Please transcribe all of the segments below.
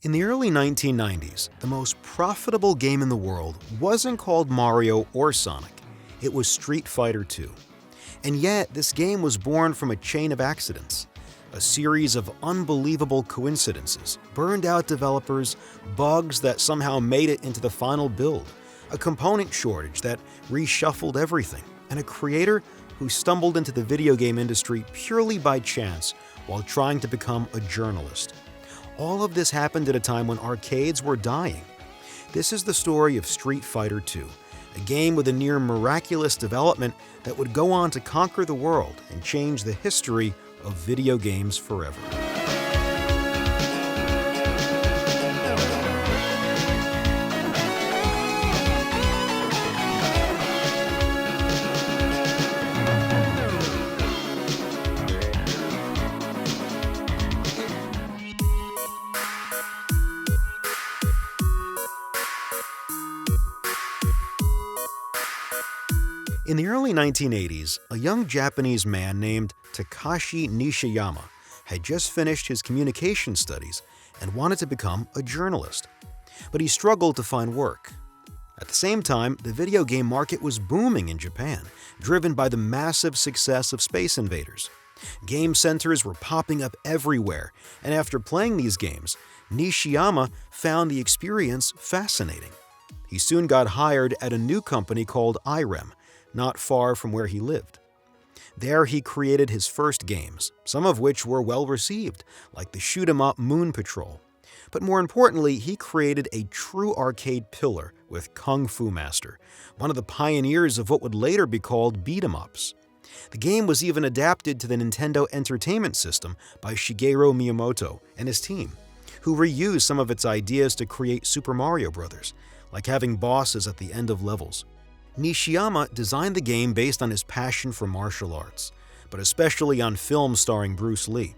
In the early 1990s, the most profitable game in the world wasn't called Mario or Sonic. It was Street Fighter II. And yet, this game was born from a chain of accidents. A series of unbelievable coincidences, burned-out developers, bugs that somehow made it into the final build, a component shortage that reshuffled everything, and a creator who stumbled into the video game industry purely by chance while trying to become a journalist. All of this happened at a time when arcades were dying. This is the story of Street Fighter II, a game with a near-miraculous development that would go on to conquer the world and change the history of video games forever. In the early 1980s, a young Japanese man named Takashi Nishiyama had just finished his communication studies and wanted to become a journalist. But he struggled to find work. At the same time, the video game market was booming in Japan, driven by the massive success of Space Invaders. Game centers were popping up everywhere, and after playing these games, Nishiyama found the experience fascinating. He soon got hired at a new company called IREM, not far from where he lived. There he created his first games, some of which were well received, like the shoot-'em-up Moon Patrol. But more importantly, he created a true arcade pillar with Kung Fu Master, one of the pioneers of what would later be called beat-em-ups. The game was even adapted to the Nintendo Entertainment System by Shigeru Miyamoto and his team, who reused some of its ideas to create Super Mario Bros., like having bosses at the end of levels. Nishiyama designed the game based on his passion for martial arts, but especially on films starring Bruce Lee.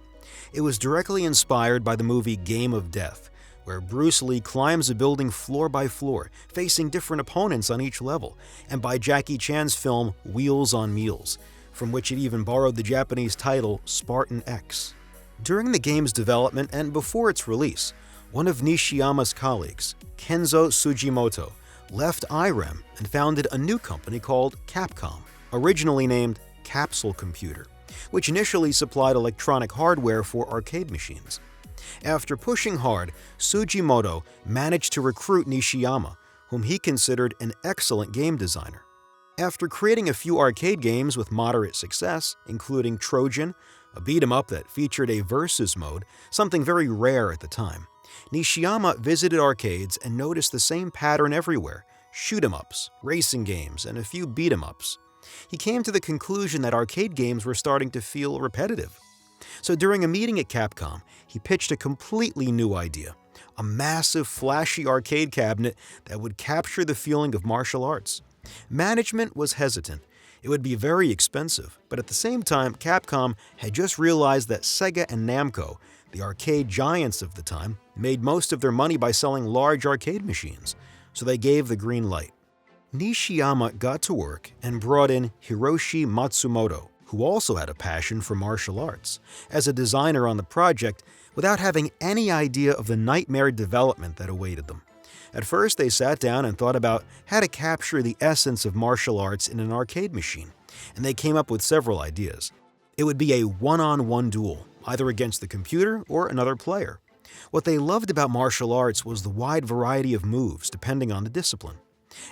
It was directly inspired by the movie Game of Death, where Bruce Lee climbs a building floor by floor, facing different opponents on each level, and by Jackie Chan's film Wheels on Meals, from which it even borrowed the Japanese title Spartan X. During the game's development and before its release, one of Nishiyama's colleagues, Kenzo Sugimoto, left IREM and founded a new company called Capcom, originally named Capsule Computer, which initially supplied electronic hardware for arcade machines. After pushing hard, Sugimoto managed to recruit Nishiyama, whom he considered an excellent game designer. After creating a few arcade games with moderate success, including Trojan, a beat-em-up that featured a versus mode, something very rare at the time, Nishiyama visited arcades and noticed the same pattern everywhere: shoot-'em-ups, racing games, and a few beat-em-ups. He came to the conclusion that arcade games were starting to feel repetitive. So during a meeting at Capcom, he pitched a completely new idea: a massive, flashy arcade cabinet that would capture the feeling of martial arts. Management was hesitant. It would be very expensive, but at the same time, Capcom had just realized that Sega and Namco, the arcade giants of the time, made most of their money by selling large arcade machines, so they gave the green light. Nishiyama got to work and brought in Hiroshi Matsumoto, who also had a passion for martial arts, as a designer on the project without having any idea of the nightmare development that awaited them. At first, they sat down and thought about how to capture the essence of martial arts in an arcade machine, and they came up with several ideas. It would be a one-on-one duel, either against the computer or another player. What they loved about martial arts was the wide variety of moves depending on the discipline.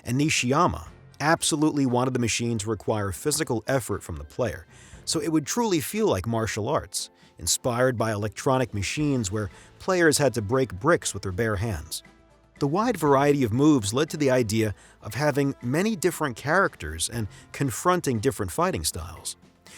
And Nishiyama absolutely wanted the machine to require physical effort from the player, so it would truly feel like martial arts, inspired by electronic machines where players had to break bricks with their bare hands. The wide variety of moves led to the idea of having many different characters and confronting different fighting styles.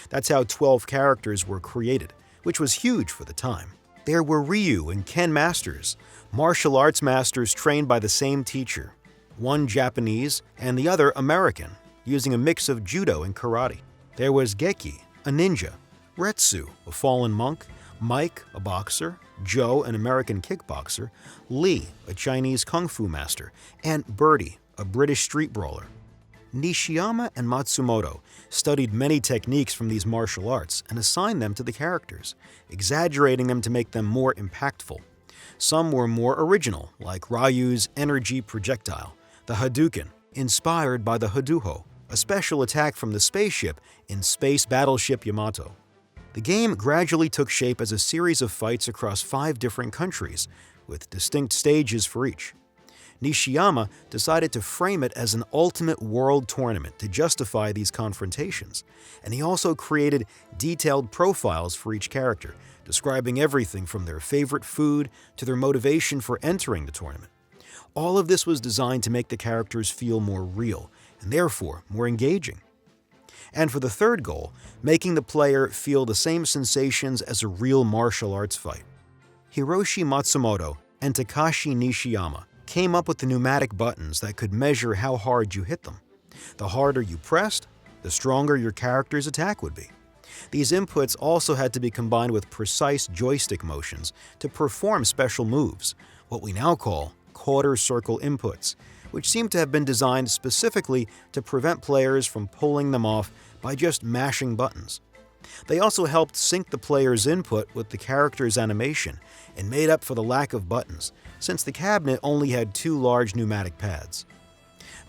That's how 12 characters were created, which was huge for the time. There were Ryu and Ken masters, martial arts masters trained by the same teacher, one Japanese and the other American, using a mix of judo and karate. There was Geki, a ninja, Retsu, a fallen monk, Mike, a boxer, Joe, an American kickboxer, Lee, a Chinese kung fu master, and Birdie, a British street brawler. Nishiyama and Matsumoto studied many techniques from these martial arts and assigned them to the characters, exaggerating them to make them more impactful. Some were more original, like Ryu's energy projectile, the Hadouken, inspired by the Haduho, a special attack from the spaceship in Space Battleship Yamato. The game gradually took shape as a series of fights across 5 different countries, with distinct stages for each. Nishiyama decided to frame it as an ultimate world tournament to justify these confrontations, and he also created detailed profiles for each character, describing everything from their favorite food to their motivation for entering the tournament. All of this was designed to make the characters feel more real, and therefore more engaging. And for the third goal, making the player feel the same sensations as a real martial arts fight. Hiroshi Matsumoto and Takashi Nishiyama came up with the pneumatic buttons that could measure how hard you hit them. The harder you pressed, the stronger your character's attack would be. These inputs also had to be combined with precise joystick motions to perform special moves, what we now call quarter circle inputs, which seem to have been designed specifically to prevent players from pulling them off by just mashing buttons. They also helped sync the player's input with the character's animation and made up for the lack of buttons, since the cabinet only had 2 large pneumatic pads.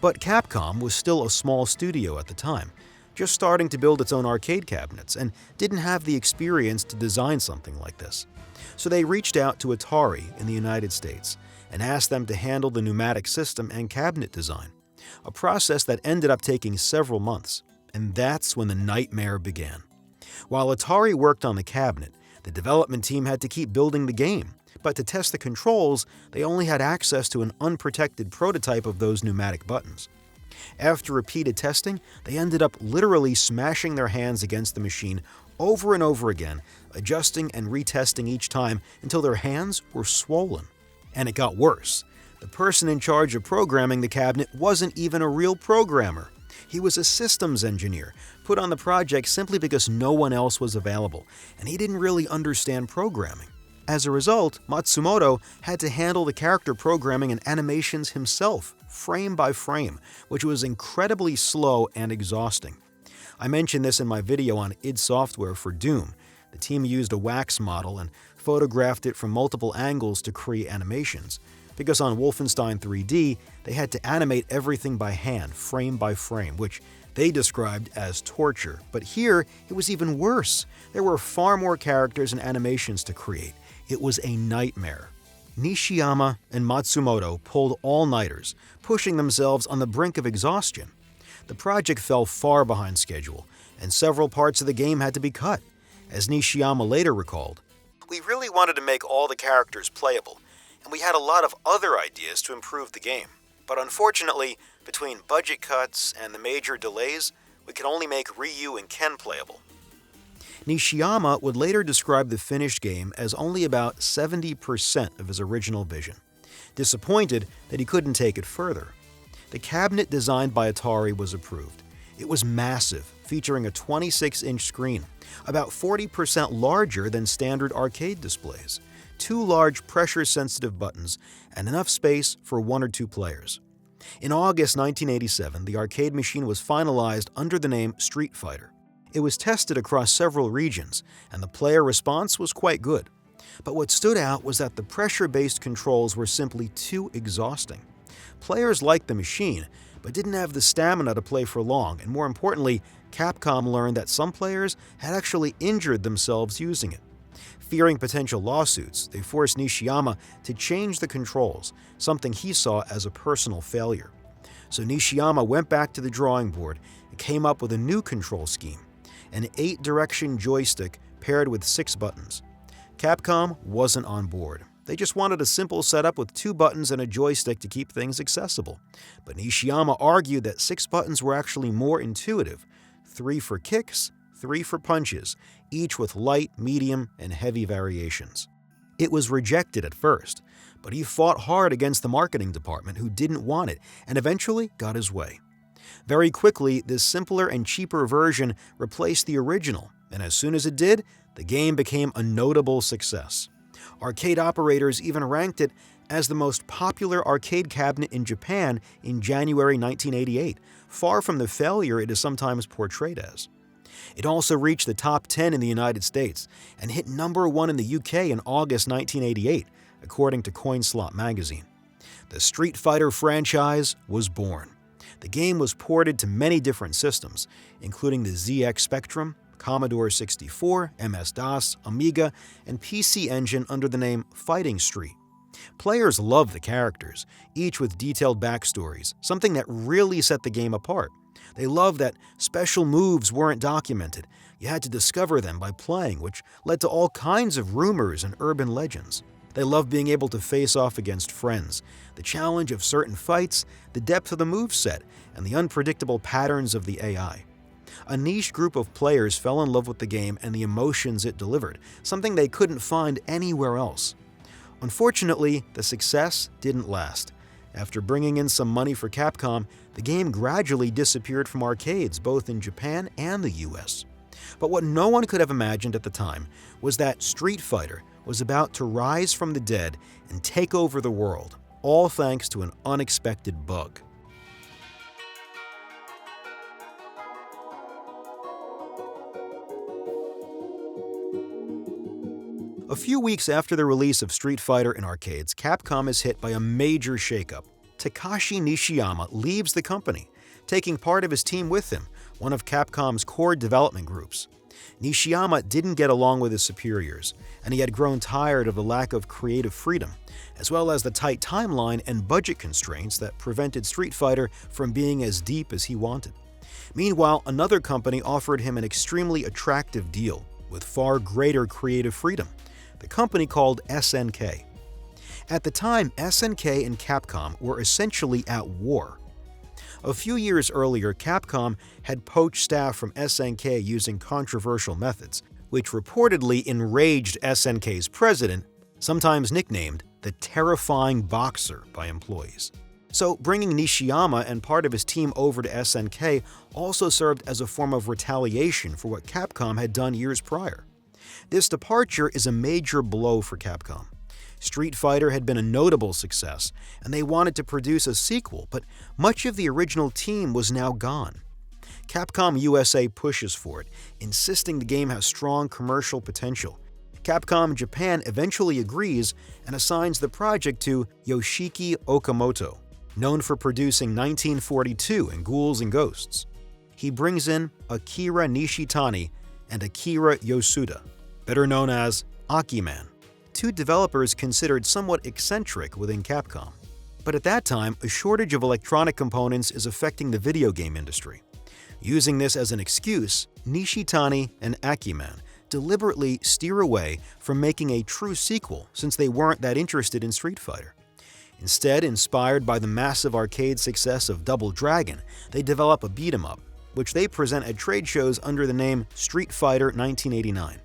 But Capcom was still a small studio at the time, just starting to build its own arcade cabinets, and didn't have the experience to design something like this. So they reached out to Atari in the United States and asked them to handle the pneumatic system and cabinet design, a process that ended up taking several months. And that's when the nightmare began. While Atari worked on the cabinet, the development team had to keep building the game, but to test the controls, they only had access to an unprotected prototype of those pneumatic buttons. After repeated testing, they ended up literally smashing their hands against the machine over and over again, adjusting and retesting each time until their hands were swollen. And it got worse. The person in charge of programming the cabinet wasn't even a real programmer. He was a systems engineer, put on the project simply because no one else was available, and he didn't really understand programming. As a result, Matsumoto had to handle the character programming and animations himself, frame by frame, which was incredibly slow and exhausting. I mentioned this in my video on id Software for Doom. The team used a wax model and photographed it from multiple angles to create animations, because on Wolfenstein 3D, they had to animate everything by hand, frame by frame, which they described as torture. But here, it was even worse. There were far more characters and animations to create. It was a nightmare. Nishiyama and Matsumoto pulled all-nighters, pushing themselves on the brink of exhaustion. The project fell far behind schedule, and several parts of the game had to be cut. As Nishiyama later recalled, "We really wanted to make all the characters playable, and we had a lot of other ideas to improve the game. But unfortunately, between budget cuts and the major delays, we could only make Ryu and Ken playable." Nishiyama would later describe the finished game as only about 70% of his original vision, disappointed that he couldn't take it further. The cabinet designed by Atari was approved. It was massive, featuring a 26-inch screen, about 40% larger than standard arcade displays, 2 large pressure-sensitive buttons, and enough space for 1 or 2 players. In August 1987, the arcade machine was finalized under the name Street Fighter. It was tested across several regions, and the player response was quite good. But what stood out was that the pressure-based controls were simply too exhausting. Players liked the machine, but didn't have the stamina to play for long, and more importantly, Capcom learned that some players had actually injured themselves using it. Fearing potential lawsuits, they forced Nishiyama to change the controls, something he saw as a personal failure. So Nishiyama went back to the drawing board and came up with a new control scheme, an 8-direction joystick paired with 6 buttons. Capcom wasn't on board. They just wanted a simple setup with 2 buttons and a joystick to keep things accessible. But Nishiyama argued that 6 buttons were actually more intuitive, 3 for kicks, 3 for punches, each with light, medium, and heavy variations. It was rejected at first, but he fought hard against the marketing department who didn't want it and eventually got his way. Very quickly, this simpler and cheaper version replaced the original, and as soon as it did, the game became a notable success. Arcade operators even ranked it as the most popular arcade cabinet in Japan in January 1988, far from the failure it is sometimes portrayed as. It also reached the top 10 in the United States and hit number 1 in the UK in August 1988, according to CoinSlot magazine. The Street Fighter franchise was born. The game was ported to many different systems, including the ZX Spectrum, Commodore 64, MS-DOS, Amiga, and PC Engine under the name Fighting Street. Players loved the characters, each with detailed backstories, something that really set the game apart. They loved that special moves weren't documented. You had to discover them by playing, which led to all kinds of rumors and urban legends. They loved being able to face off against friends, the challenge of certain fights, the depth of the moveset, and the unpredictable patterns of the AI. A niche group of players fell in love with the game and the emotions it delivered, something they couldn't find anywhere else. Unfortunately, the success didn't last. After bringing in some money for Capcom, the game gradually disappeared from arcades both in Japan and the US. But what no one could have imagined at the time was that Street Fighter was about to rise from the dead and take over the world, all thanks to an unexpected bug. A few weeks after the release of Street Fighter in arcades, Capcom is hit by a major shakeup. Takashi Nishiyama leaves the company, taking part of his team with him, one of Capcom's core development groups. Nishiyama didn't get along with his superiors, and he had grown tired of the lack of creative freedom, as well as the tight timeline and budget constraints that prevented Street Fighter from being as deep as he wanted. Meanwhile, another company offered him an extremely attractive deal with far greater creative freedom. The company called SNK. At the time, SNK and Capcom were essentially at war. A few years earlier, Capcom had poached staff from SNK using controversial methods, which reportedly enraged SNK's president, sometimes nicknamed the Terrifying Boxer by employees. So bringing Nishiyama and part of his team over to SNK also served as a form of retaliation for what Capcom had done years prior. This departure is a major blow for Capcom. Street Fighter had been a notable success, and they wanted to produce a sequel, but much of the original team was now gone. Capcom USA pushes for it, insisting the game has strong commercial potential. Capcom Japan eventually agrees and assigns the project to Yoshiki Okamoto, known for producing 1942 and Ghouls and Ghosts. He brings in Akira Nishitani and Akira Yosuda, better known as Akiman, two developers considered somewhat eccentric within Capcom. But at that time, a shortage of electronic components is affecting the video game industry. Using this as an excuse, Nishitani and Akiman deliberately steer away from making a true sequel since they weren't that interested in Street Fighter. Instead, inspired by the massive arcade success of Double Dragon, they develop a beat-em-up, which they present at trade shows under the name Street Fighter 1989.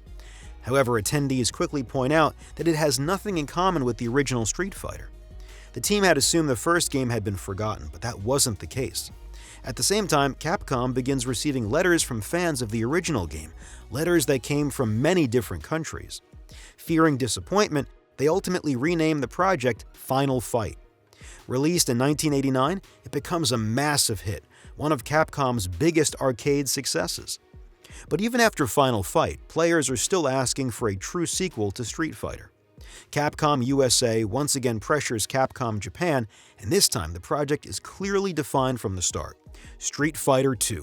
However, attendees quickly point out that it has nothing in common with the original Street Fighter. The team had assumed the first game had been forgotten, but that wasn't the case. At the same time, Capcom begins receiving letters from fans of the original game, letters that came from many different countries. Fearing disappointment, they ultimately renamed the project Final Fight. Released in 1989, it becomes a massive hit, one of Capcom's biggest arcade successes. But even after Final Fight, players are still asking for a true sequel to Street Fighter. Capcom USA once again pressures Capcom Japan, and this time the project is clearly defined from the start: Street Fighter II.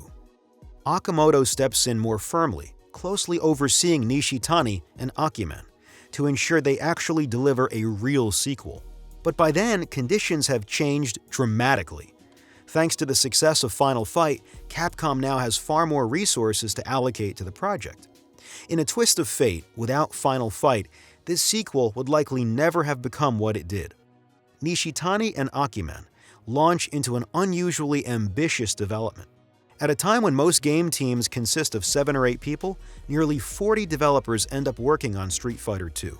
Okamoto steps in more firmly, closely overseeing Nishitani and Akiman, to ensure they actually deliver a real sequel. But by then, conditions have changed dramatically. Thanks to the success of Final Fight, Capcom now has far more resources to allocate to the project. In a twist of fate, without Final Fight, this sequel would likely never have become what it did. Nishitani and Akiman launch into an unusually ambitious development. At a time when most game teams consist of 7 or 8 people, nearly 40 developers end up working on Street Fighter II.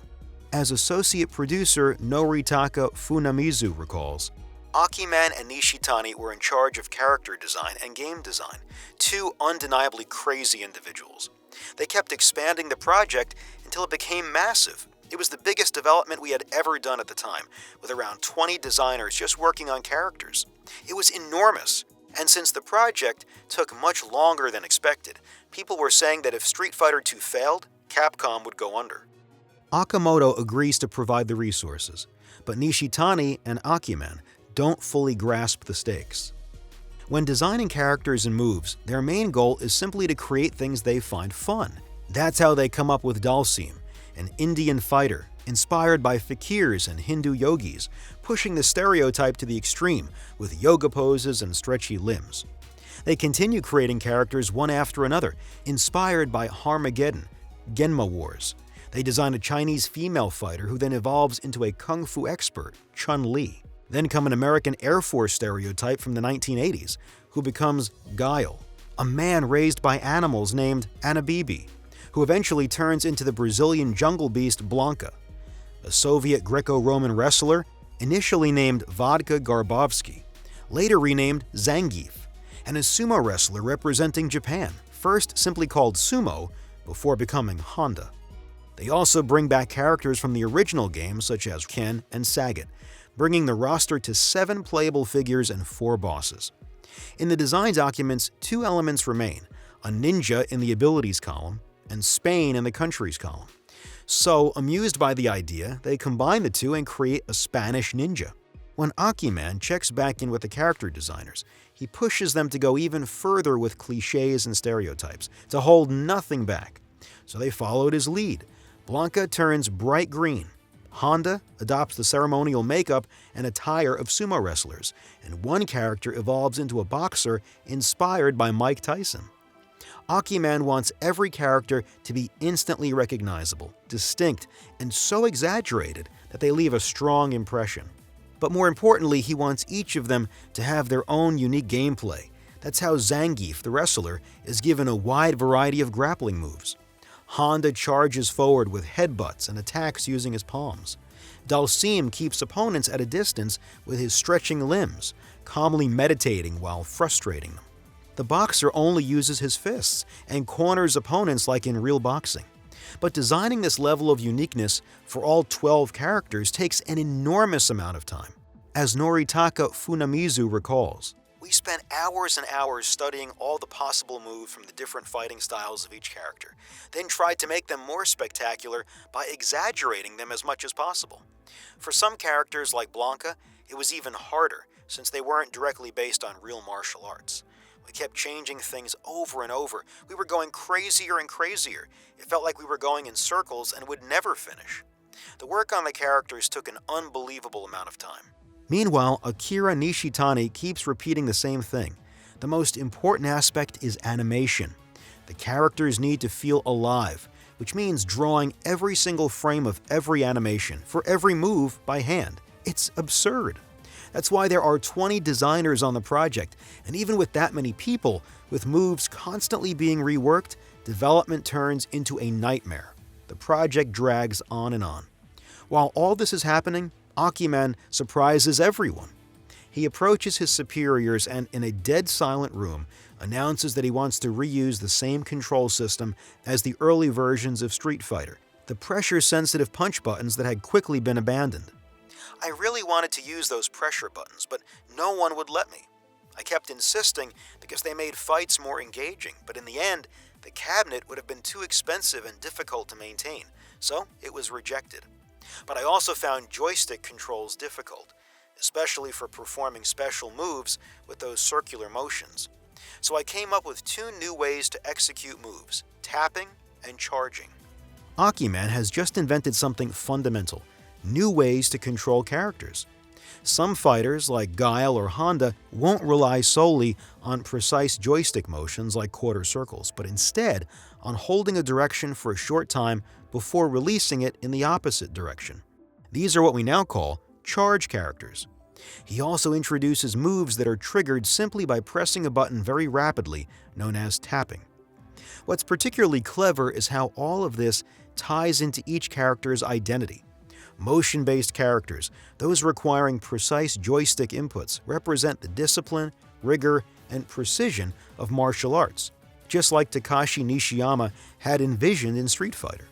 As associate producer Noritaka Funamizu recalls, Akiman and Nishitani were in charge of character design and game design, two undeniably crazy individuals. They kept expanding the project until it became massive. It was the biggest development we had ever done at the time, with around 20 designers just working on characters. It was enormous, and since the project took much longer than expected, people were saying that if Street Fighter II failed, Capcom would go under. Akamoto agrees to provide the resources, but Nishitani and Akiman don't fully grasp the stakes. When designing characters and moves, their main goal is simply to create things they find fun. That's how they come up with Dalsim, an Indian fighter inspired by fakirs and Hindu yogis, pushing the stereotype to the extreme with yoga poses and stretchy limbs. They continue creating characters one after another, inspired by Harmageddon, Genma Wars. They design a Chinese female fighter who then evolves into a kung fu expert, Chun-Li. Then come an American Air Force stereotype from the 1980s, who becomes Guile, a man raised by animals named Anabibi, who eventually turns into the Brazilian jungle beast Blanca, a Soviet Greco-Roman wrestler initially named Vodka Garbovsky, later renamed Zangief, and a sumo wrestler representing Japan, first simply called Sumo before becoming Honda. They also bring back characters from the original games such as Ken and Sagat, bringing the roster to 7 playable figures and 4 bosses. In the design documents, 2 elements remain, a ninja in the abilities column and Spain in the countries column. So, amused by the idea, they combine the two and create a Spanish ninja. When Akiman checks back in with the character designers, he pushes them to go even further with cliches and stereotypes, to hold nothing back. So they followed his lead. Blanca turns bright green. Honda adopts the ceremonial makeup and attire of sumo wrestlers, and one character evolves into a boxer inspired by Mike Tyson. Akiman wants every character to be instantly recognizable, distinct, and so exaggerated that they leave a strong impression. But more importantly, he wants each of them to have their own unique gameplay. That's how Zangief, the wrestler, is given a wide variety of grappling moves. Honda charges forward with headbutts and attacks using his palms. Dalsim keeps opponents at a distance with his stretching limbs, calmly meditating while frustrating them. The boxer only uses his fists and corners opponents like in real boxing. But designing this level of uniqueness for all 12 characters takes an enormous amount of time. As Noritaka Funamizu recalls, "We spent hours and hours studying all the possible moves from the different fighting styles of each character, then tried to make them more spectacular by exaggerating them as much as possible. For some characters like Blanca, it was even harder since they weren't directly based on real martial arts. We kept changing things over and over. We were going crazier and crazier. It felt like we were going in circles and would never finish. The work on the characters took an unbelievable amount of time." Meanwhile, Akira Nishitani keeps repeating the same thing. The most important aspect is animation. The characters need to feel alive, which means drawing every single frame of every animation for every move by hand. It's absurd. That's why there are 20 designers on the project, and even with that many people, with moves constantly being reworked, development turns into a nightmare. The project drags on and on. While all this is happening, Akiman surprises everyone. He approaches his superiors and, in a dead silent room, announces that he wants to reuse the same control system as the early versions of Street Fighter, the pressure-sensitive punch buttons that had quickly been abandoned. "I really wanted to use those pressure buttons, but no one would let me. I kept insisting because they made fights more engaging, but in the end, the cabinet would have been too expensive and difficult to maintain, so it was rejected. But I also found joystick controls difficult, especially for performing special moves with those circular motions. So I came up with 2 new ways to execute moves, tapping and charging." Akiman has just invented something fundamental: new ways to control characters. Some fighters, like Guile or Honda, won't rely solely on precise joystick motions like quarter circles, but instead on holding a direction for a short time before releasing it in the opposite direction. These are what we now call charge characters. He also introduces moves that are triggered simply by pressing a button very rapidly, known as tapping. What's particularly clever is how all of this ties into each character's identity. Motion-based characters, those requiring precise joystick inputs, represent the discipline, rigor, and precision of martial arts, just like Takashi Nishiyama had envisioned in Street Fighter.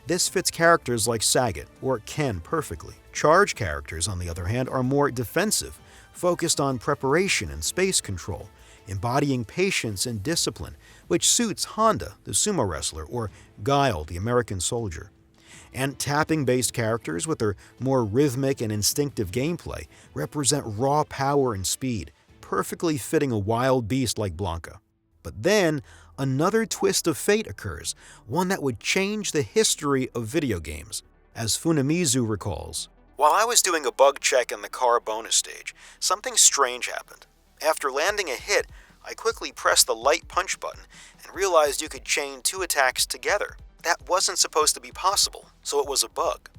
This fits characters like Sagat or Ken perfectly. Charge characters, on the other hand, are more defensive, focused on preparation and space control, embodying patience and discipline, which suits Honda, the sumo wrestler, or Guile, the American soldier. And tapping-based characters with their more rhythmic and instinctive gameplay represent raw power and speed, perfectly fitting a wild beast like Blanca. But then, another twist of fate occurs, one that would change the history of video games. As Funamizu recalls, "While I was doing a bug check in the car bonus stage, something strange happened. After landing a hit, I quickly pressed the light punch button and realized you could chain 2 attacks together. That wasn't supposed to be possible, so it was a bug.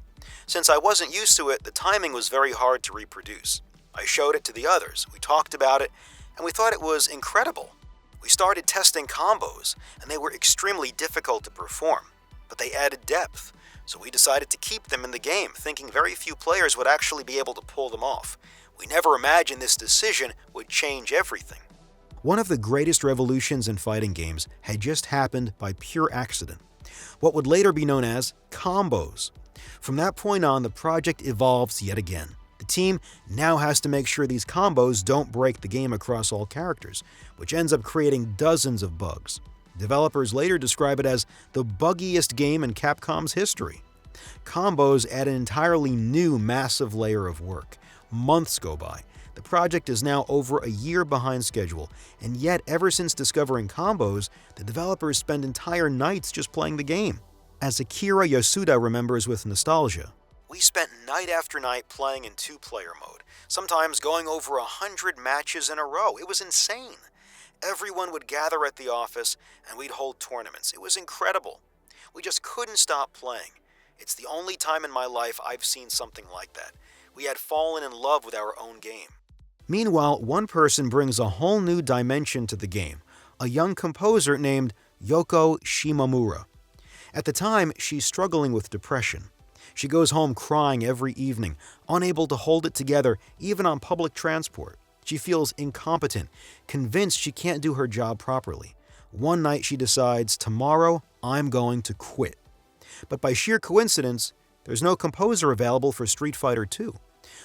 Since I wasn't used to it, the timing was very hard to reproduce. I showed it to the others, we talked about it, and we thought it was incredible. We started testing combos, and they were extremely difficult to perform, but they added depth, so we decided to keep them in the game, thinking very few players would actually be able to pull them off. We never imagined this decision would change everything." One of the greatest revolutions in fighting games had just happened by pure accident. What would later be known as combos. From that point on, the project evolves yet again. The team now has to make sure these combos don't break the game across all characters, which ends up creating dozens of bugs. Developers later describe it as the buggiest game in Capcom's history. Combos add an entirely new massive layer of work. Months go by. The project is now over a year behind schedule, and yet ever since discovering combos, the developers spend entire nights just playing the game. As Akira Yasuda remembers with nostalgia, "We spent night after night playing in 2-player mode, sometimes going over 100 matches in a row. It was insane. Everyone would gather at the office, and we'd hold tournaments. It was incredible. We just couldn't stop playing. It's the only time in my life I've seen something like that. We had fallen in love with our own game." Meanwhile, one person brings a whole new dimension to the game, a young composer named Yoko Shimomura. At the time, she's struggling with depression. She goes home crying every evening, unable to hold it together even on public transport. She feels incompetent, convinced she can't do her job properly. One night she decides, "Tomorrow, I'm going to quit." But by sheer coincidence, there's no composer available for Street Fighter II.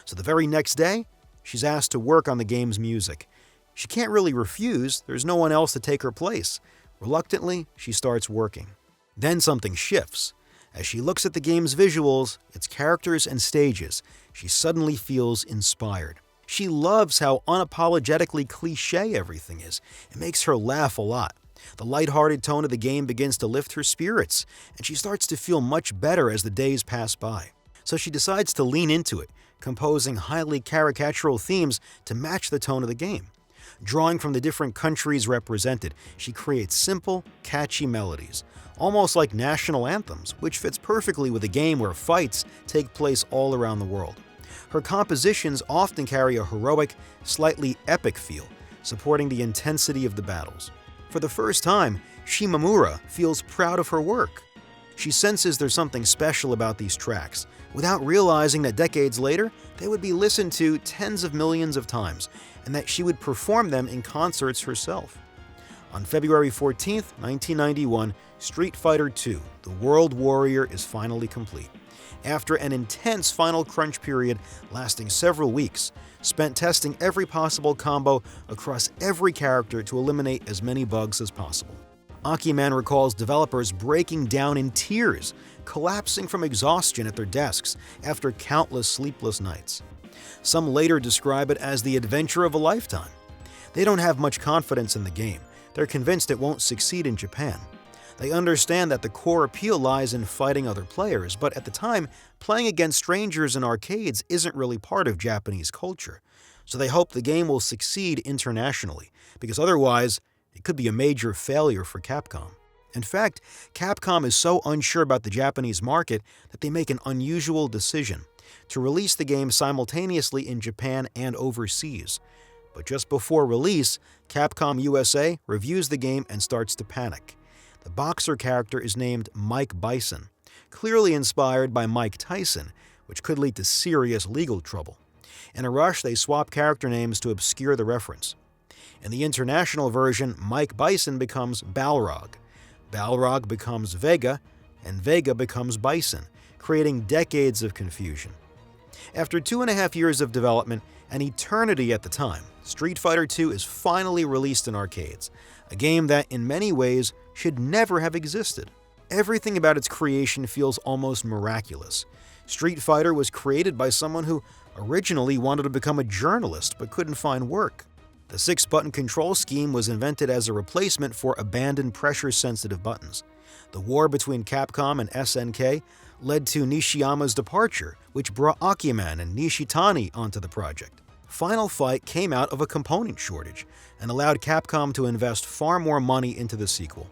So the very next day, she's asked to work on the game's music. She can't really refuse, there's no one else to take her place. Reluctantly, she starts working. Then something shifts. As she looks at the game's visuals, its characters and stages, she suddenly feels inspired. She loves how unapologetically cliché everything is. It makes her laugh a lot. The lighthearted tone of the game begins to lift her spirits, and she starts to feel much better as the days pass by. So she decides to lean into it, composing highly caricatural themes to match the tone of the game. Drawing from the different countries represented, she creates simple, catchy melodies, almost like national anthems, which fits perfectly with a game where fights take place all around the world. Her compositions often carry a heroic, slightly epic feel, supporting the intensity of the battles. For the first time, Shimomura feels proud of her work. She senses there's something special about these tracks, without realizing that decades later, they would be listened to tens of millions of times, and that she would perform them in concerts herself. On February 14, 1991, Street Fighter II, The World Warrior is finally complete. After an intense final crunch period lasting several weeks, spent testing every possible combo across every character to eliminate as many bugs as possible. Akiman recalls developers breaking down in tears, collapsing from exhaustion at their desks after countless sleepless nights. Some later describe it as the adventure of a lifetime. They don't have much confidence in the game. They're convinced it won't succeed in Japan. They understand that the core appeal lies in fighting other players, but at the time, playing against strangers in arcades isn't really part of Japanese culture. So they hope the game will succeed internationally, because otherwise, it could be a major failure for Capcom. In fact, Capcom is so unsure about the Japanese market that they make an unusual decision to release the game simultaneously in Japan and overseas. But just before release, Capcom USA reviews the game and starts to panic. The boxer character is named Mike Bison, clearly inspired by Mike Tyson, which could lead to serious legal trouble. In a rush, they swap character names to obscure the reference. In the international version, Mike Bison becomes Balrog. Balrog becomes Vega, and Vega becomes Bison, creating decades of confusion. After 2.5 years of development, an eternity at the time, Street Fighter II is finally released in arcades, a game that, in many ways, should never have existed. Everything about its creation feels almost miraculous. Street Fighter was created by someone who originally wanted to become a journalist but couldn't find work. The 6-button control scheme was invented as a replacement for abandoned pressure-sensitive buttons. The war between Capcom and SNK led to Nishiyama's departure, which brought Akiman and Nishitani onto the project. Final Fight came out of a component shortage and allowed Capcom to invest far more money into the sequel.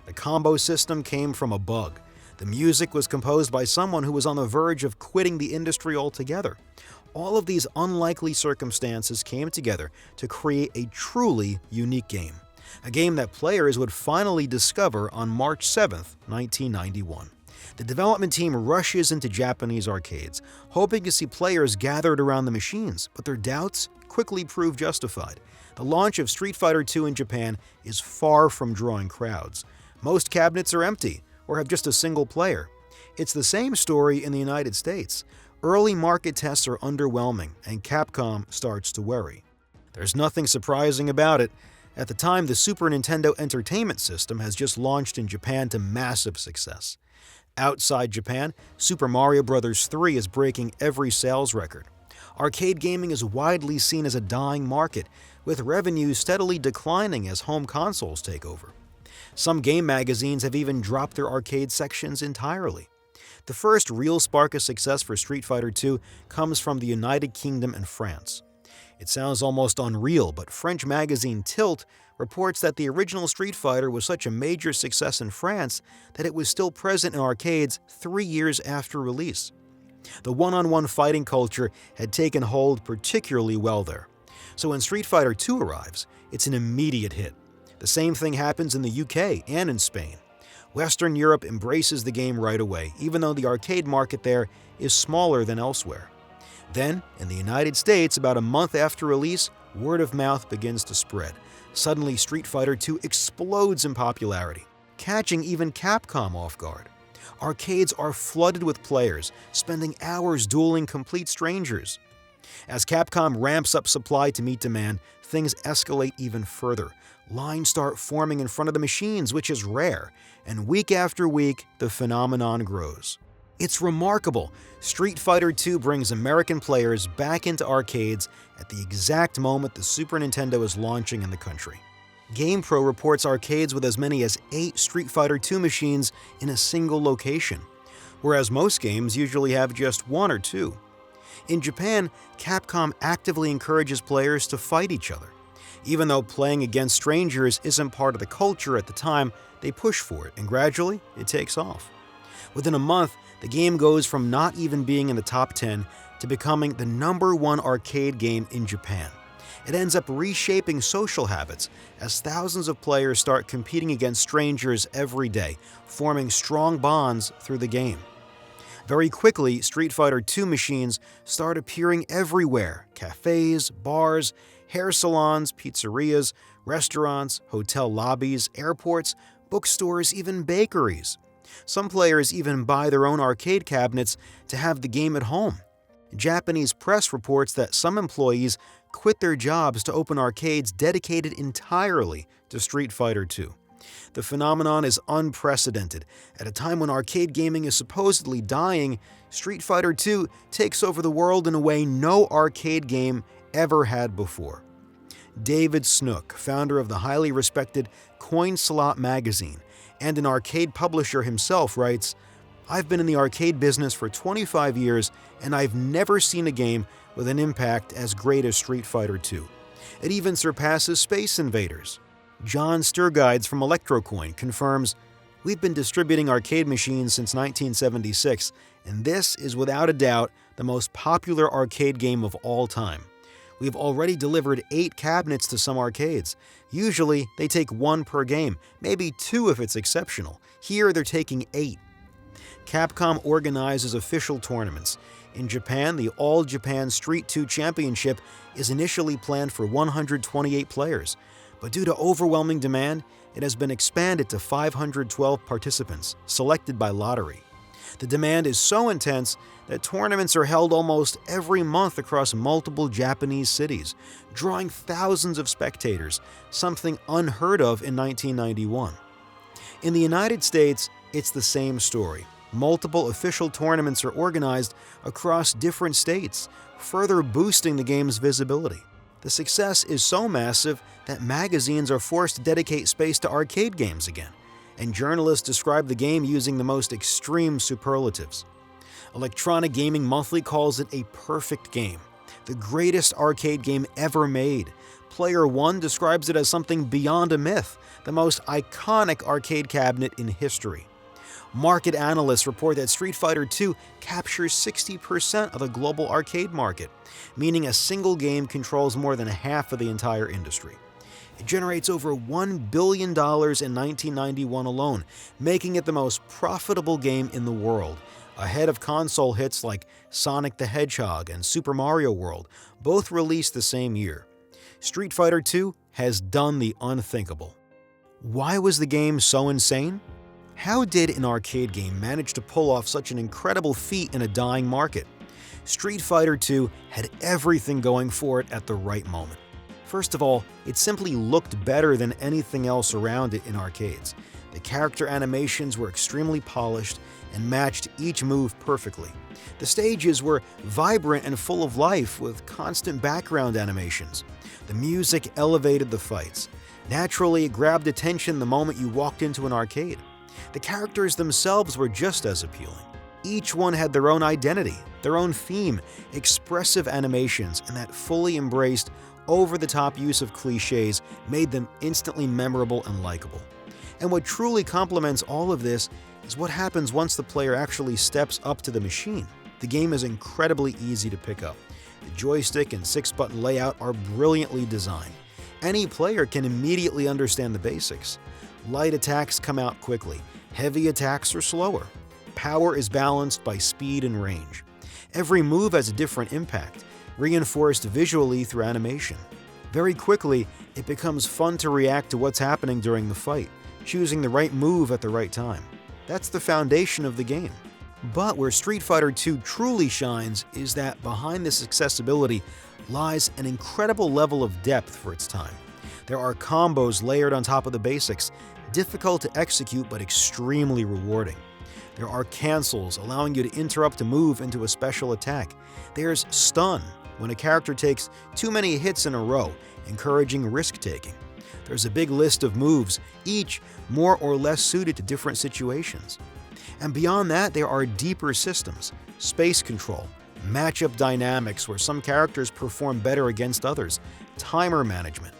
The combo system came from a bug. The music was composed by someone who was on the verge of quitting the industry altogether. All of these unlikely circumstances came together to create a truly unique game, a game that players would finally discover on March 7, 1991. The development team rushes into Japanese arcades, hoping to see players gathered around the machines, but their doubts quickly prove justified. The launch of Street Fighter II in Japan is far from drawing crowds. Most cabinets are empty or have just a single player. It's the same story in the United States. Early market tests are underwhelming, and Capcom starts to worry. There's nothing surprising about it. At the time, the Super Nintendo Entertainment System has just launched in Japan to massive success. Outside Japan, Super Mario Bros. 3 is breaking every sales record. Arcade gaming is widely seen as a dying market, with revenues steadily declining as home consoles take over. Some game magazines have even dropped their arcade sections entirely. The first real spark of success for Street Fighter II comes from the United Kingdom and France. It sounds almost unreal, but French magazine Tilt reports that the original Street Fighter was such a major success in France that it was still present in arcades 3 years after release. The one-on-one fighting culture had taken hold particularly well there. So when Street Fighter II arrives, it's an immediate hit. The same thing happens in the UK and in Spain. Western Europe embraces the game right away, even though the arcade market there is smaller than elsewhere. Then, in the United States, about a month after release, word of mouth begins to spread. Suddenly, Street Fighter II explodes in popularity, catching even Capcom off guard. Arcades are flooded with players, spending hours dueling complete strangers. As Capcom ramps up supply to meet demand, things escalate even further. Lines start forming in front of the machines, which is rare, and week after week, the phenomenon grows. It's remarkable. Street Fighter II brings American players back into arcades at the exact moment the Super Nintendo is launching in the country. GamePro reports arcades with as many as 8 Street Fighter II machines in a single location, whereas most games usually have just 1 or 2. In Japan, Capcom actively encourages players to fight each other. Even though playing against strangers isn't part of the culture at the time, they push for it, and gradually, it takes off. Within a month, the game goes from not even being in the top 10 to becoming the #1 arcade game in Japan. It ends up reshaping social habits as thousands of players start competing against strangers every day, forming strong bonds through the game. Very quickly, Street Fighter II machines start appearing everywhere: cafes, bars, hair salons, pizzerias, restaurants, hotel lobbies, airports, bookstores, even bakeries. Some players even buy their own arcade cabinets to have the game at home. Japanese press reports that some employees quit their jobs to open arcades dedicated entirely to Street Fighter II. The phenomenon is unprecedented. At a time when arcade gaming is supposedly dying, Street Fighter II takes over the world in a way no arcade game ever had before. David Snook, founder of the highly respected Coin Slot magazine and an arcade publisher himself, writes, "I've been in the arcade business for 25 years and I've never seen a game with an impact as great as Street Fighter II. It even surpasses Space Invaders." John Sturgides from Electrocoin confirms, "We've been distributing arcade machines since 1976, and this is without a doubt the most popular arcade game of all time. We've already delivered 8 cabinets to some arcades. Usually, they take 1 per game, maybe 2 if it's exceptional. Here, they're taking 8. Capcom organizes official tournaments. In Japan, the All Japan Street 2 Championship is initially planned for 128 players, but due to overwhelming demand, it has been expanded to 512 participants, selected by lottery. The demand is so intense that tournaments are held almost every month across multiple Japanese cities, drawing thousands of spectators, something unheard of in 1991. In the United States, It's the same story. Multiple official tournaments are organized across different states, further boosting the game's visibility. The success is so massive that magazines are forced to dedicate space to arcade games again, and journalists describe the game using the most extreme superlatives. Electronic Gaming Monthly calls it a perfect game, the greatest arcade game ever made. Player One describes it as something beyond a myth, the most iconic arcade cabinet in history. Market analysts report that Street Fighter II captures 60% of the global arcade market, meaning a single game controls more than half of the entire industry. It generates over $1 billion in 1991 alone, making it the most profitable game in the world, ahead of console hits like Sonic the Hedgehog and Super Mario World, both released the same year. Street Fighter II has done the unthinkable. Why was the game so insane? How did an arcade game manage to pull off such an incredible feat in a dying market? Street Fighter II had everything going for it at the right moment. First of all, it simply looked better than anything else around it in arcades. The character animations were extremely polished and matched each move perfectly. The stages were vibrant and full of life with constant background animations. The music elevated the fights. Naturally, it grabbed attention the moment you walked into an arcade. The characters themselves were just as appealing. Each one had their own identity, their own theme, expressive animations, and that fully embraced, over-the-top use of cliches made them instantly memorable and likable. And what truly complements all of this is what happens once the player actually steps up to the machine. The game is incredibly easy to pick up. The joystick and 6-button layout are brilliantly designed. Any player can immediately understand the basics. Light attacks come out quickly. Heavy attacks are slower. Power is balanced by speed and range. Every move has a different impact, reinforced visually through animation. Very quickly, it becomes fun to react to what's happening during the fight, choosing the right move at the right time. That's the foundation of the game. But where Street Fighter II truly shines is that behind this accessibility lies an incredible level of depth for its time. There are combos layered on top of the basics, difficult to execute but extremely rewarding. There are cancels, allowing you to interrupt a move into a special attack. There's stun, when a character takes too many hits in a row, encouraging risk-taking. There's a big list of moves, each more or less suited to different situations. And beyond that, there are deeper systems, space control, matchup dynamics where some characters perform better against others, timer management.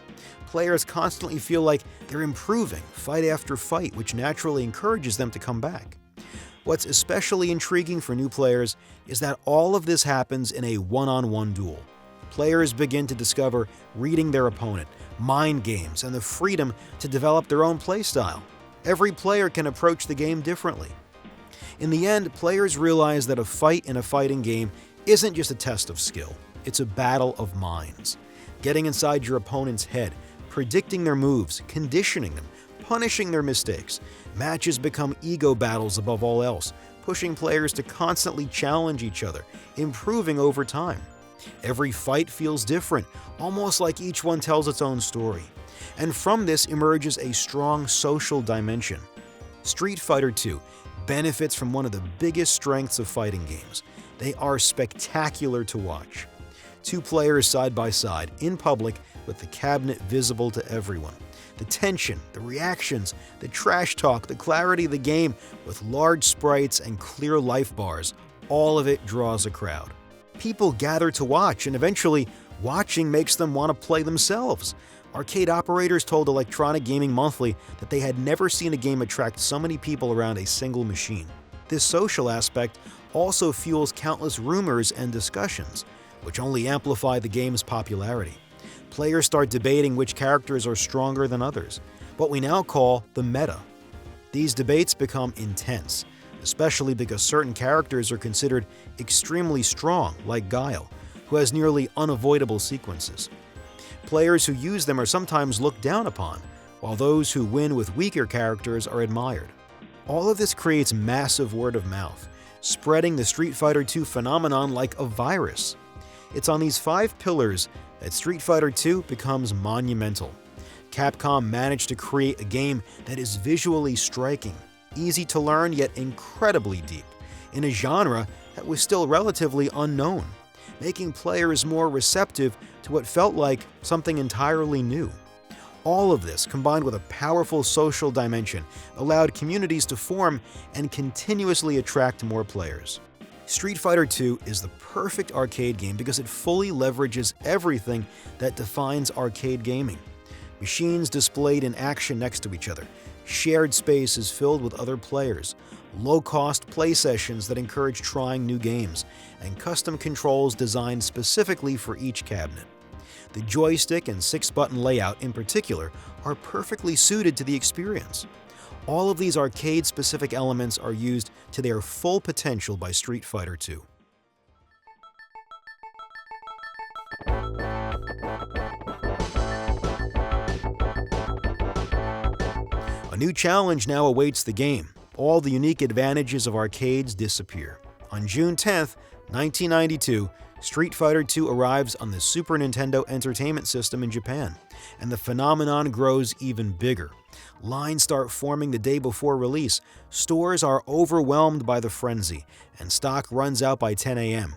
Players constantly feel like they're improving fight after fight, which naturally encourages them to come back. What's especially intriguing for new players is that all of this happens in a one-on-one duel. Players begin to discover reading their opponent, mind games, and the freedom to develop their own playstyle. Every player can approach the game differently. In the end, players realize that a fight in a fighting game isn't just a test of skill, it's a battle of minds. Getting inside your opponent's head, predicting their moves, conditioning them, punishing their mistakes. Matches become ego battles above all else, pushing players to constantly challenge each other, improving over time. Every fight feels different, almost like each one tells its own story. And from this emerges a strong social dimension. Street Fighter II benefits from one of the biggest strengths of fighting games. They are spectacular to watch. Two players side by side, in public, with the cabinet visible to everyone. The tension, the reactions, the trash talk, the clarity of the game with large sprites and clear life bars, all of it draws a crowd. People gather to watch, and eventually, watching makes them want to play themselves. Arcade operators told Electronic Gaming Monthly that they had never seen a game attract so many people around a single machine. This social aspect also fuels countless rumors and discussions, which only amplify the game's popularity. Players start debating which characters are stronger than others, what we now call the meta. These debates become intense, especially because certain characters are considered extremely strong, like Guile, who has nearly unavoidable sequences. Players who use them are sometimes looked down upon, while those who win with weaker characters are admired. All of this creates massive word of mouth, spreading the Street Fighter II phenomenon like a virus. It's on these 5 pillars that Street Fighter II becomes monumental. Capcom managed to create a game that is visually striking, easy to learn yet incredibly deep, in a genre that was still relatively unknown, making players more receptive to what felt like something entirely new. All of this, combined with a powerful social dimension, allowed communities to form and continuously attract more players. Street Fighter II is the perfect arcade game because it fully leverages everything that defines arcade gaming. Machines displayed in action next to each other, shared spaces filled with other players, low-cost play sessions that encourage trying new games, and custom controls designed specifically for each cabinet. The joystick and 6-button layout in particular are perfectly suited to the experience. All of these arcade-specific elements are used to their full potential by Street Fighter II. A new challenge now awaits the game. All the unique advantages of arcades disappear. On June 10, 1992, Street Fighter II arrives on the Super Nintendo Entertainment System in Japan, and the phenomenon grows even bigger. Lines start forming the day before release, stores are overwhelmed by the frenzy, and stock runs out by 10 a.m.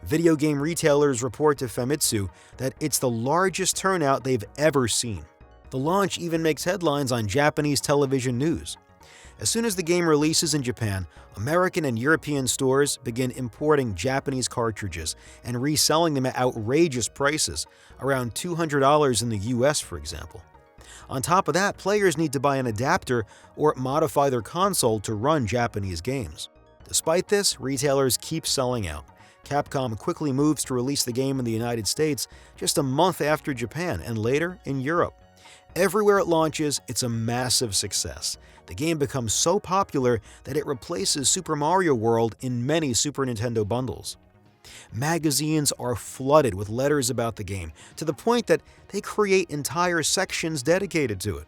Video game retailers report to Famitsu that it's the largest turnout they've ever seen. The launch even makes headlines on Japanese television news. As soon as the game releases in Japan, American and European stores begin importing Japanese cartridges and reselling them at outrageous prices, around $200 in the US, for example. On top of that, players need to buy an adapter or modify their console to run Japanese games. Despite this, retailers keep selling out. Capcom quickly moves to release the game in the United States just a month after Japan, and later in Europe. Everywhere it launches, it's a massive success. The game becomes so popular that it replaces Super Mario World in many Super Nintendo bundles. Magazines are flooded with letters about the game, to the point that they create entire sections dedicated to it.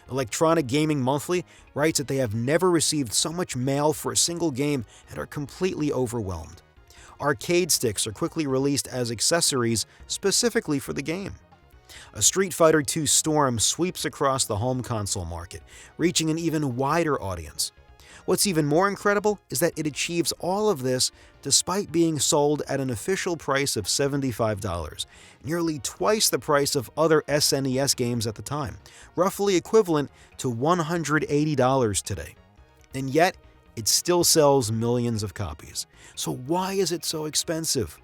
Electronic Gaming Monthly writes that they have never received so much mail for a single game and are completely overwhelmed. Arcade sticks are quickly released as accessories specifically for the game. A Street Fighter II storm sweeps across the home console market, reaching an even wider audience. What's even more incredible is that it achieves all of this despite being sold at an official price of $75, nearly twice the price of other SNES games at the time, roughly equivalent to $180 today. And yet, it still sells millions of copies. So why is it so expensive?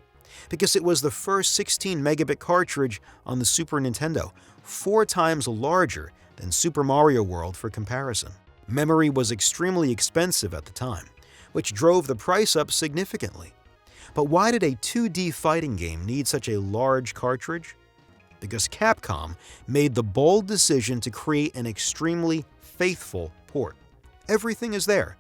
Because it was the first 16-megabit cartridge on the Super Nintendo, 4 times larger than Super Mario World for comparison. Memory was extremely expensive at the time, which drove the price up significantly. But why did a 2D fighting game need such a large cartridge? Because Capcom made the bold decision to create an extremely faithful port. Everything is there: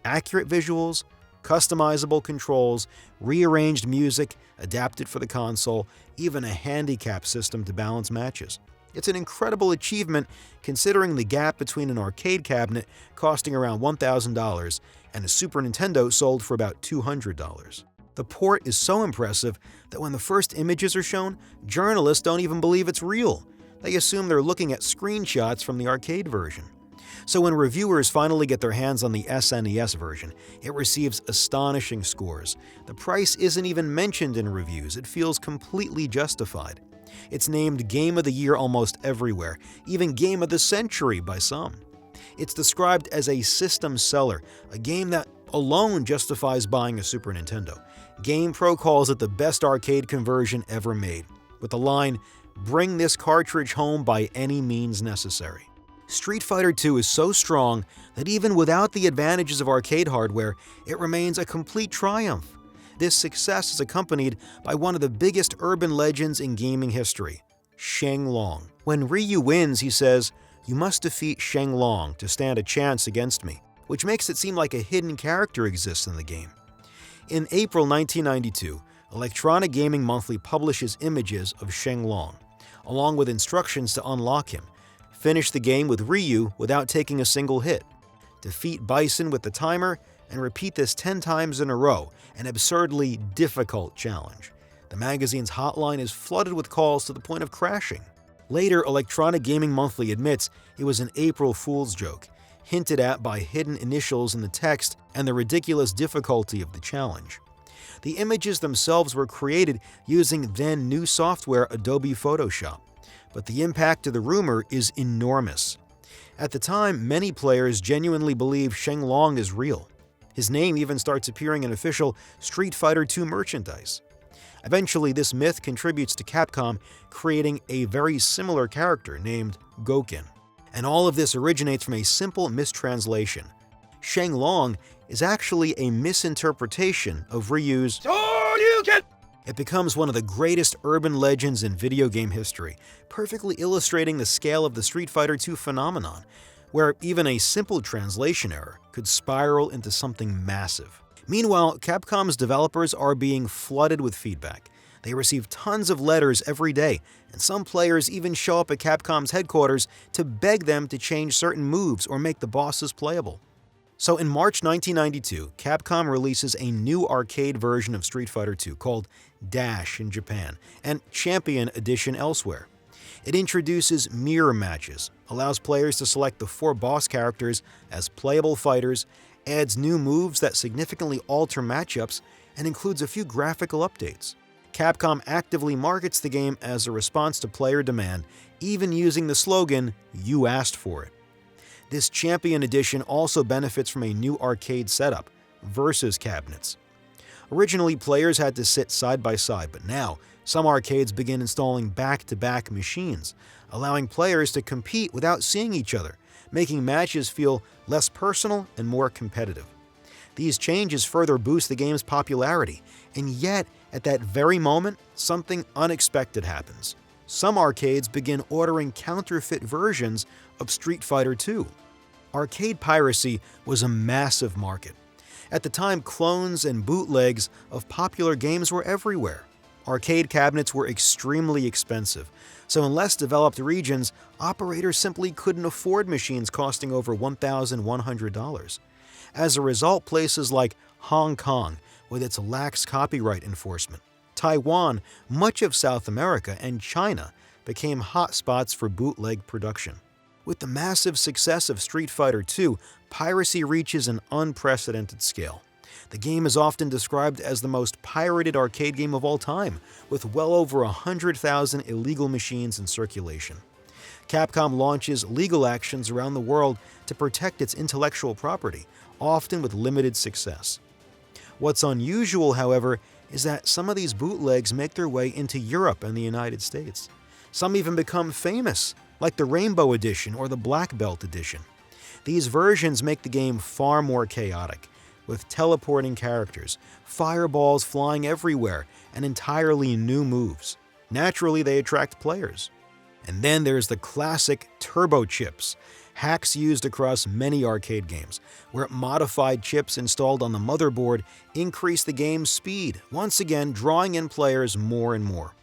accurate visuals, customizable controls, rearranged music adapted for the console, even a handicap system to balance matches. It's an incredible achievement considering the gap between an arcade cabinet costing around $1,000 and a Super Nintendo sold for about $200. The port is so impressive that when the first images are shown, journalists don't even believe it's real. They assume they're looking at screenshots from the arcade version. So when reviewers finally get their hands on the SNES version, it receives astonishing scores. The price isn't even mentioned in reviews. It feels completely justified. It's named Game of the Year almost everywhere, even Game of the Century by some. It's described as a system seller, a game that alone justifies buying a Super Nintendo. GamePro calls it the best arcade conversion ever made, with the line, "Bring this cartridge home by any means necessary." Street Fighter II is so strong that even without the advantages of arcade hardware, it remains a complete triumph. This success is accompanied by one of the biggest urban legends in gaming history, Sheng Long. When Ryu wins, he says, "You must defeat Sheng Long to stand a chance against me," which makes it seem like a hidden character exists in the game. In April 1992, Electronic Gaming Monthly publishes images of Sheng Long, along with instructions to unlock him. Finish the game with Ryu without taking a single hit. Defeat Bison with the timer, and repeat this 10 times in a row, an absurdly difficult challenge. The magazine's hotline is flooded with calls to the point of crashing. Later, Electronic Gaming Monthly admits it was an April Fool's joke. hinted at by hidden initials in the text and the ridiculous difficulty of the challenge. The images themselves were created using then new software Adobe Photoshop, but the impact of the rumor is enormous. At the time, many players genuinely believe Shenlong is real. His name even starts appearing in official Street Fighter II merchandise. Eventually, this myth contributes to Capcom creating a very similar character named Gouken. And all of this originates from a simple mistranslation. Shenlong is actually a misinterpretation of Ryu's Shoryuken. It becomes one of the greatest urban legends in video game history, perfectly illustrating the scale of the Street Fighter II phenomenon, where even a simple translation error could spiral into something massive. Meanwhile, Capcom's developers are being flooded with feedback. They receive tons of letters every day, and some players even show up at Capcom's headquarters to beg them to change certain moves or make the bosses playable. So in March 1992, Capcom releases a new arcade version of Street Fighter II called Dash in Japan and Champion Edition elsewhere. It introduces mirror matches, allows players to select the 4 boss characters as playable fighters, adds new moves that significantly alter matchups, and includes a few graphical updates. Capcom actively markets the game as a response to player demand, even using the slogan, "You asked for it." This Champion Edition also benefits from a new arcade setup, Versus cabinets. Originally, players had to sit side by side, but now, some arcades begin installing back-to-back machines, allowing players to compete without seeing each other, making matches feel less personal and more competitive. These changes further boost the game's popularity, and yet, at that very moment, something unexpected happens. Some arcades begin ordering counterfeit versions of Street Fighter II. Arcade piracy was a massive market. At the time, clones and bootlegs of popular games were everywhere. Arcade cabinets were extremely expensive, so in less developed regions, operators simply couldn't afford machines costing over $1,100. As a result, places like Hong Kong, with its lax copyright enforcement, Taiwan, much of South America, and China became hotspots for bootleg production. With the massive success of Street Fighter II, piracy reaches an unprecedented scale. The game is often described as the most pirated arcade game of all time, with well over 100,000 illegal machines in circulation. Capcom launches legal actions around the world to protect its intellectual property, often with limited success. What's unusual, however, is that some of these bootlegs make their way into Europe and the United States. Some even become famous, like the Rainbow Edition or the Black Belt Edition. These versions make the game far more chaotic, with teleporting characters, fireballs flying everywhere, and entirely new moves. Naturally, they attract players. And then there's the classic turbo chips, hacks used across many arcade games, where modified chips installed on the motherboard increase the game's speed, once again drawing in players more and more.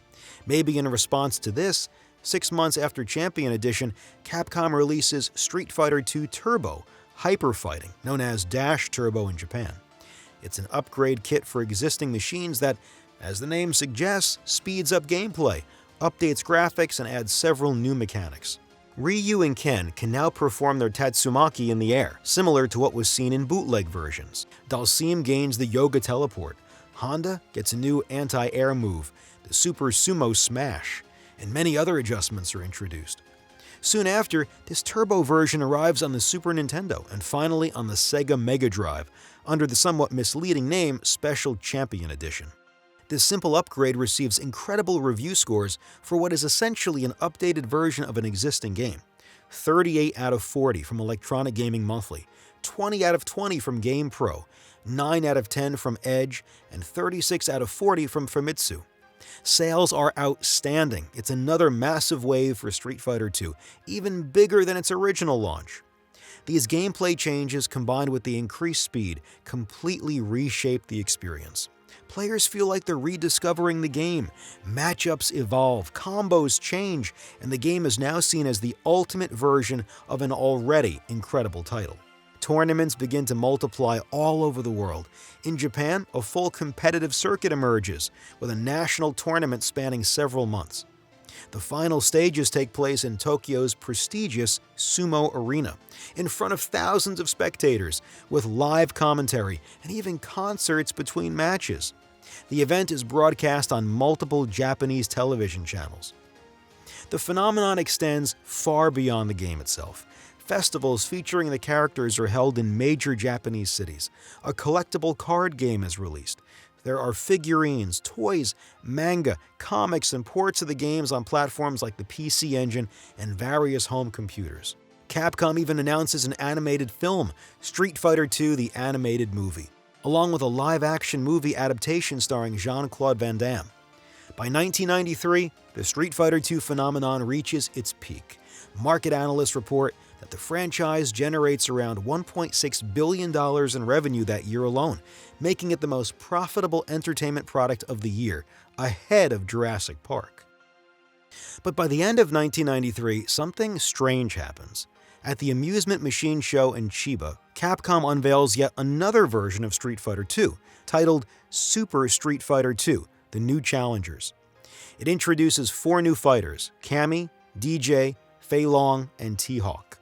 Maybe in response to this, 6 months after Champion Edition, Capcom releases Street Fighter II Turbo, Hyper Fighting, known as Dash Turbo in Japan. It's an upgrade kit for existing machines that, as the name suggests, speeds up gameplay, updates graphics, and adds several new mechanics. Ryu and Ken can now perform their Tatsumaki in the air, similar to what was seen in bootleg versions. Dalsim gains the Yoga Teleport. Honda gets a new anti-air move, the Super Sumo Smash, and many other adjustments are introduced. Soon after, this turbo version arrives on the Super Nintendo and finally on the Sega Mega Drive, under the somewhat misleading name Special Champion Edition. This simple upgrade receives incredible review scores for what is essentially an updated version of an existing game. 38 out of 40 from Electronic Gaming Monthly, 20 out of 20 from GamePro, 9 out of 10 from Edge, and 36 out of 40 from Famitsu. Sales are outstanding. It's another massive wave for Street Fighter II, even bigger than its original launch. These gameplay changes, combined with the increased speed, completely reshape the experience. Players feel like they're rediscovering the game. Matchups evolve, combos change, and the game is now seen as the ultimate version of an already incredible title. Tournaments begin to multiply all over the world. In Japan, a full competitive circuit emerges, with a national tournament spanning several months. The final stages take place in Tokyo's prestigious Sumo Arena, in front of thousands of spectators, with live commentary and even concerts between matches. The event is broadcast on multiple Japanese television channels. The phenomenon extends far beyond the game itself. Festivals featuring the characters are held in major Japanese cities. A collectible card game is released. There are figurines, toys, manga, comics, and ports of the games on platforms like the PC Engine and various home computers. Capcom even announces an animated film, Street Fighter II: The Animated Movie, along with a live-action movie adaptation starring Jean-Claude Van Damme. By 1993, the Street Fighter II phenomenon reaches its peak. Market analysts report that the franchise generates around $1.6 billion in revenue that year alone, making it the most profitable entertainment product of the year, ahead of Jurassic Park. But by the end of 1993, something strange happens. At the amusement machine show in Chiba, Capcom unveils yet another version of Street Fighter II, titled Super Street Fighter II: The New Challengers. It introduces 4 new fighters: Cammy, DJ, Fei Long, and T-Hawk,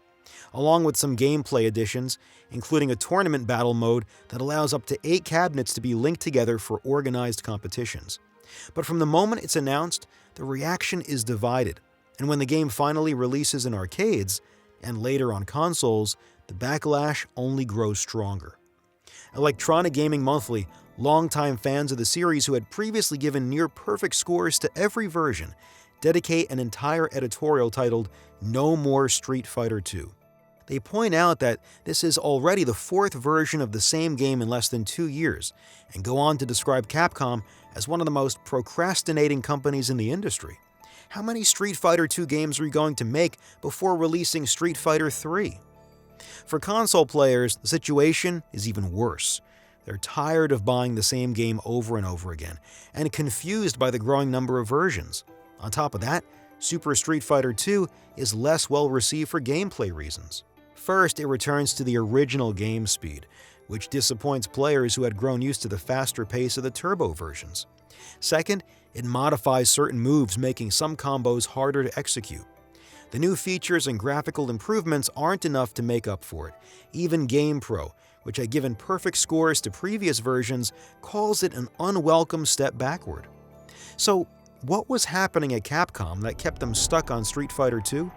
along with some gameplay additions, including a tournament battle mode that allows up to 8 cabinets to be linked together for organized competitions. But from the moment it's announced, the reaction is divided, and when the game finally releases in arcades, and later on consoles, the backlash only grows stronger. Electronic Gaming Monthly, longtime fans of the series who had previously given near-perfect scores to every version, dedicate an entire editorial titled "No More Street Fighter II." They point out that this is already the 4th version of the same game in less than 2 years, and go on to describe Capcom as one of the most procrastinating companies in the industry. How many Street Fighter II games are you going to make before releasing Street Fighter III? For console players, the situation is even worse. They're tired of buying the same game over and over again, and confused by the growing number of versions. On top of that, Super Street Fighter II is less well received for gameplay reasons. First, it returns to the original game speed, which disappoints players who had grown used to the faster pace of the turbo versions. Second, it modifies certain moves, making some combos harder to execute. The new features and graphical improvements aren't enough to make up for it. Even GamePro, which had given perfect scores to previous versions, calls it an unwelcome step backward. So, what was happening at Capcom that kept them stuck on Street Fighter II?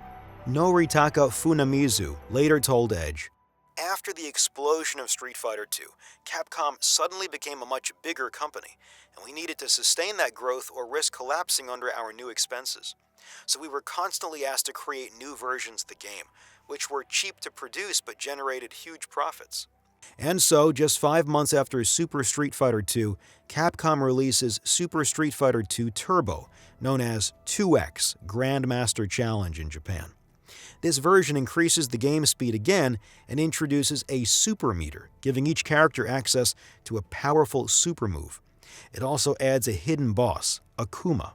Noritaka Funamizu later told Edge, "After the explosion of Street Fighter II, Capcom suddenly became a much bigger company, and we needed to sustain that growth or risk collapsing under our new expenses. So we were constantly asked to create new versions of the game, which were cheap to produce but generated huge profits." And so, just 5 months after Super Street Fighter II, Capcom releases Super Street Fighter II Turbo, known as 2X Grandmaster Challenge in Japan. This version increases the game speed again and introduces a super meter, giving each character access to a powerful super move. It also adds a hidden boss, Akuma,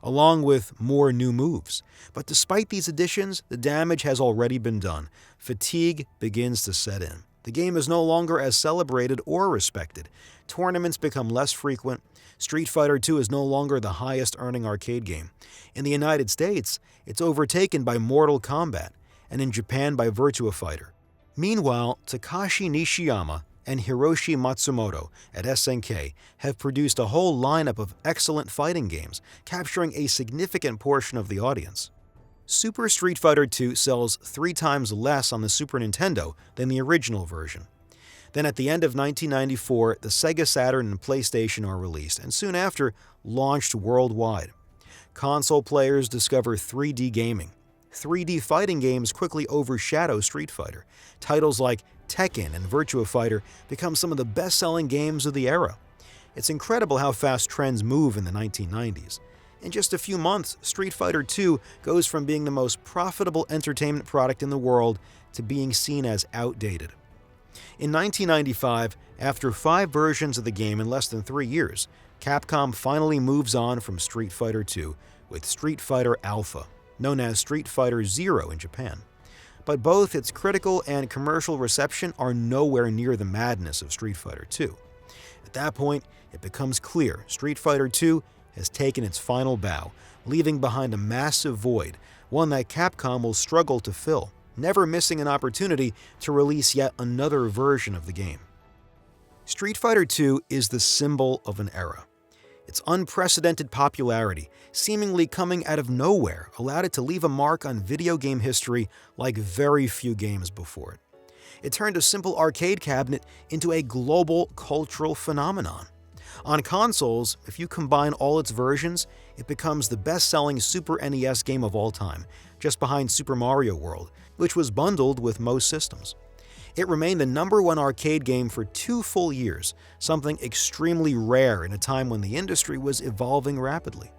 along with more new moves. But despite these additions, the damage has already been done. Fatigue begins to set in. The game is no longer as celebrated or respected. Tournaments become less frequent. Street Fighter II is no longer the highest-earning arcade game. In the United States, it's overtaken by Mortal Kombat, and in Japan by Virtua Fighter. Meanwhile, Takashi Nishiyama and Hiroshi Matsumoto at SNK have produced a whole lineup of excellent fighting games, capturing a significant portion of the audience. Super Street Fighter II sells 3 times less on the Super Nintendo than the original version. Then at the end of 1994, the Sega Saturn and PlayStation are released, and soon after, launched worldwide. Console players discover 3D gaming. 3D fighting games quickly overshadow Street Fighter. Titles like Tekken and Virtua Fighter become some of the best-selling games of the era. It's incredible how fast trends move in the 1990s. In just a few months, Street Fighter II goes from being the most profitable entertainment product in the world to being seen as outdated. In 1995, after 5 versions of the game in less than 3 years, Capcom finally moves on from Street Fighter II with Street Fighter Alpha, known as Street Fighter Zero in Japan. But both its critical and commercial reception are nowhere near the madness of Street Fighter II. At that point, it becomes clear Street Fighter II has taken its final bow, leaving behind a massive void, one that Capcom will struggle to fill, never missing an opportunity to release yet another version of the game. Street Fighter II is the symbol of an era. Its unprecedented popularity, seemingly coming out of nowhere, allowed it to leave a mark on video game history like very few games before it. It turned a simple arcade cabinet into a global cultural phenomenon. On consoles, if you combine all its versions, it becomes the best-selling Super NES game of all time, just behind Super Mario World, which was bundled with most systems. It remained the #1 arcade game for 2 full years, something extremely rare in a time when the industry was evolving rapidly.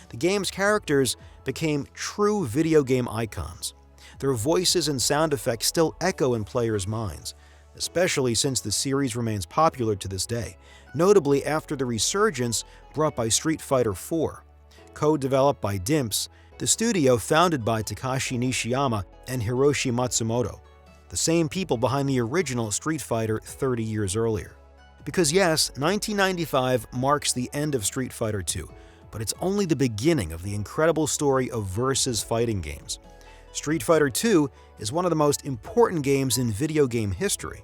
The game's characters became true video game icons. Their voices and sound effects still echo in players' minds, especially since the series remains popular to this day, notably after the resurgence brought by Street Fighter IV. Co-developed by Dimps, the studio founded by Takashi Nishiyama and Hiroshi Matsumoto, the same people behind the original Street Fighter 30 years earlier. Because yes, 1995 marks the end of Street Fighter II, but it's only the beginning of the incredible story of versus fighting games. Street Fighter II is one of the most important games in video game history.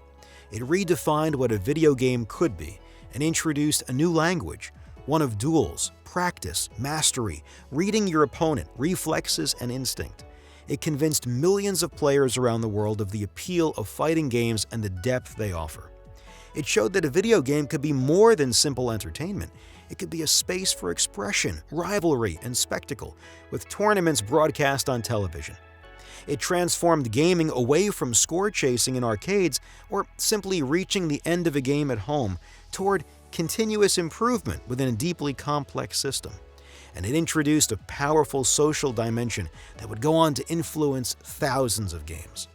It redefined what a video game could be and introduced a new language, one of duels, practice, mastery, reading your opponent, reflexes, and instinct. It convinced millions of players around the world of the appeal of fighting games and the depth they offer. It showed that a video game could be more than simple entertainment. It could be a space for expression, rivalry, and spectacle, with tournaments broadcast on television. It transformed gaming away from score chasing in arcades or simply reaching the end of a game at home toward continuous improvement within a deeply complex system. And it introduced a powerful social dimension that would go on to influence thousands of games.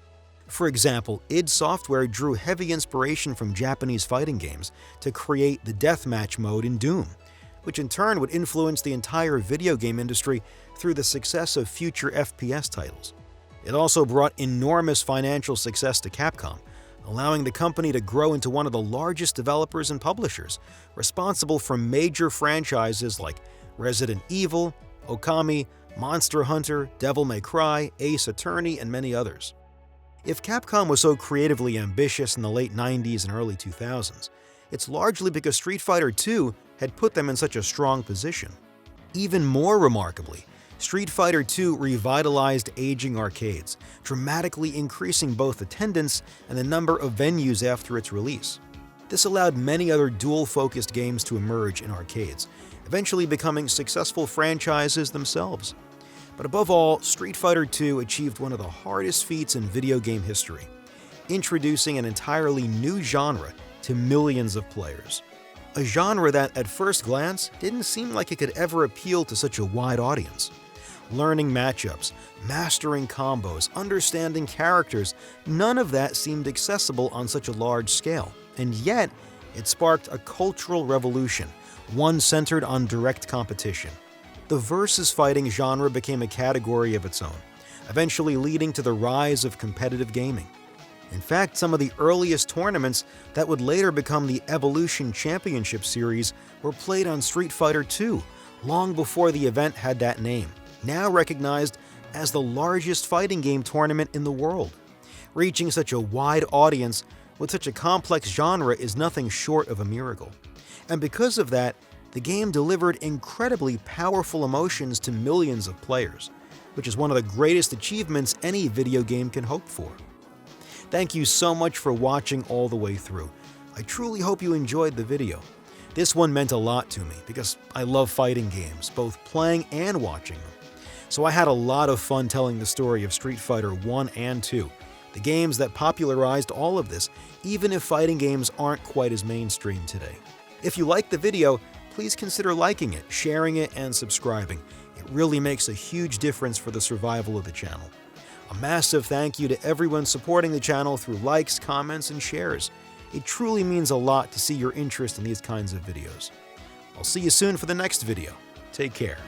For example, id Software drew heavy inspiration from Japanese fighting games to create the deathmatch mode in Doom, which in turn would influence the entire video game industry through the success of future FPS titles. It also brought enormous financial success to Capcom, allowing the company to grow into one of the largest developers and publishers, responsible for major franchises like Resident Evil, Okami, Monster Hunter, Devil May Cry, Ace Attorney, and many others. If Capcom was so creatively ambitious in the late 90s and early 2000s, it's largely because Street Fighter II had put them in such a strong position. Even more remarkably, Street Fighter II revitalized aging arcades, dramatically increasing both attendance and the number of venues after its release. This allowed many other duel-focused games to emerge in arcades, eventually becoming successful franchises themselves. But above all, Street Fighter II achieved one of the hardest feats in video game history, introducing an entirely new genre to millions of players. A genre that, at first glance, didn't seem like it could ever appeal to such a wide audience. Learning matchups, mastering combos, understanding characters, none of that seemed accessible on such a large scale. And yet, it sparked a cultural revolution, one centered on direct competition. The versus fighting genre became a category of its own, eventually leading to the rise of competitive gaming. In fact, some of the earliest tournaments that would later become the Evolution Championship Series were played on Street Fighter II, long before the event had that name, now recognized as the largest fighting game tournament in the world. Reaching such a wide audience with such a complex genre is nothing short of a miracle. And because of that, the game delivered incredibly powerful emotions to millions of players, which is one of the greatest achievements any video game can hope for. Thank you so much for watching all the way through. I truly hope you enjoyed the video. This one meant a lot to me because I love fighting games, both playing and watching them. So I had a lot of fun telling the story of Street Fighter I and II, the games that popularized all of this, even if fighting games aren't quite as mainstream today. If you liked the video, please consider liking it, sharing it, and subscribing. It really makes a huge difference for the survival of the channel. A massive thank you to everyone supporting the channel through likes, comments, and shares. It truly means a lot to see your interest in these kinds of videos. I'll see you soon for the next video. Take care.